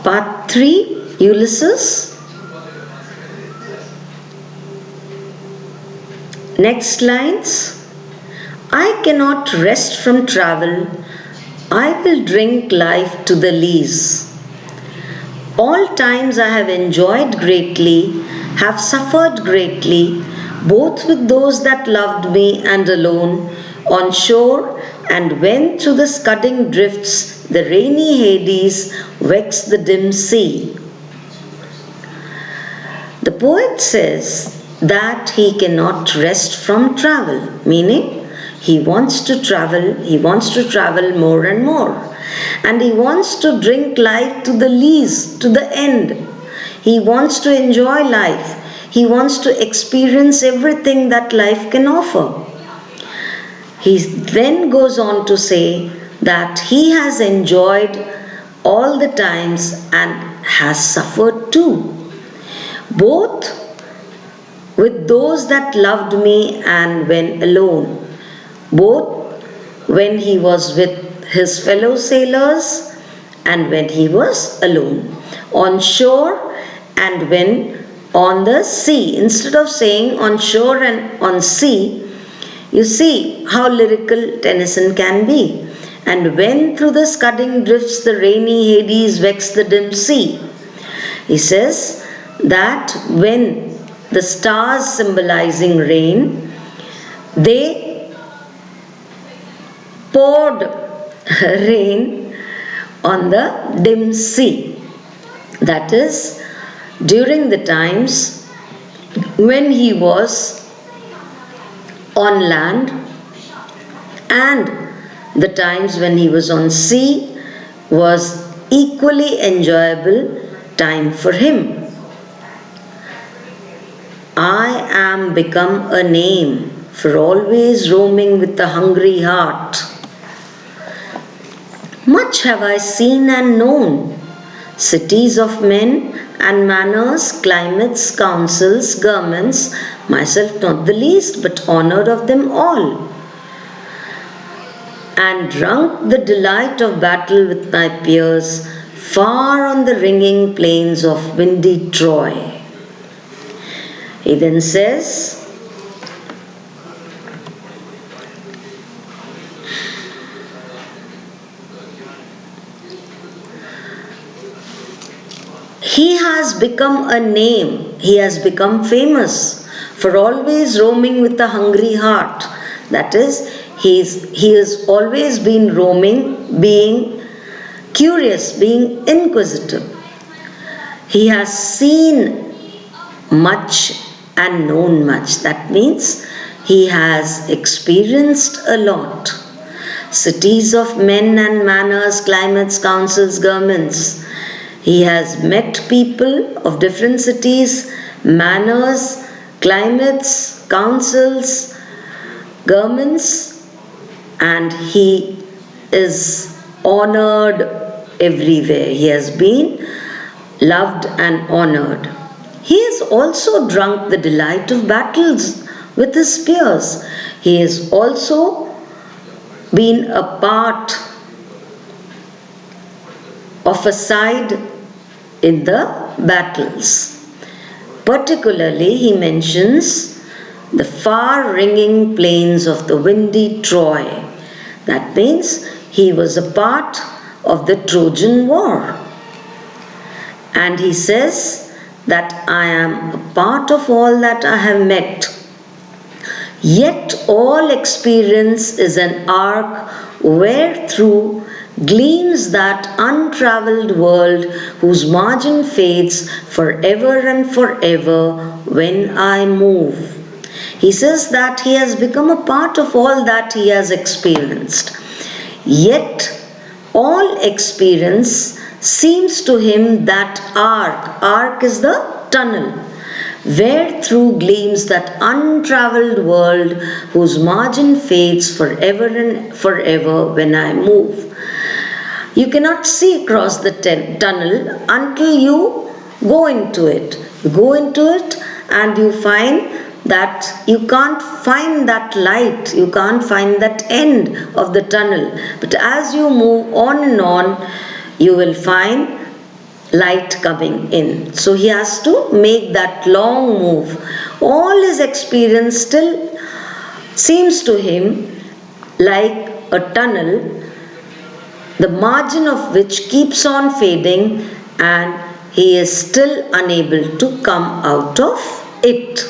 Part 3, Ulysses. Next lines. I cannot rest from travel. I will drink life to the lees. All times I have enjoyed greatly, have suffered greatly, both with those that loved me and alone, on shore and when through the scudding drifts the rainy Hades vexed the dim sea. The poet says that he cannot rest from travel, meaning he wants to travel more and more. And he wants to drink life to the least, to the end. He wants to enjoy life. He wants to experience everything that life can offer. He then goes on to say that he has enjoyed all the times and has suffered too, both with those that loved me and when alone, both when he was with his fellow sailors and when he was alone, on shore and when on the sea. Instead of saying on shore and on sea, you see how lyrical Tennyson can be. And when through the scudding drifts the rainy Hades vexed the dim sea. He says that when the stars symbolizing rain, they poured rain on the dim sea. That is, during the times when he was on land and the times when he was on sea was equally enjoyable time for him. I am become a name for always roaming with a hungry heart. Much have I seen and known, cities of men and manners, climates, councils, governments, myself not the least, but honored of them all. And drunk the delight of battle with my peers, far on the ringing plains of windy Troy. He then says, he has become a name, he has become famous for always roaming with a hungry heart. That is, he has always been roaming, being curious, being inquisitive. He has seen much and known much. That means he has experienced a lot. Cities of men and manners, climates, councils, governments. He has met people of different cities, manners, climates, councils, governments, and he is honored everywhere. He has been loved and honored. He has also drunk the delight of battles with his peers. He has also been a part of a side in the battles. Particularly, he mentions the far ringing plains of the windy Troy. That means he was a part of the Trojan War. And he says that I am a part of all that I have met. Yet all experience is an arc wherethrough gleams that untravelled world whose margin fades forever and forever when I move. He says that he has become a part of all that he has experienced. Yet all experience seems to him that arc is the tunnel, where through gleams that untravelled world whose margin fades forever and forever when I move. You cannot see across the tunnel until you go into it. You go into it and you find that you can't find that light, you can't find that end of the tunnel. But as you move on and on, you will find light coming in. So he has to make that long move. All his experience still seems to him like a tunnel, the margin of which keeps on fading, and he is still unable to come out of it.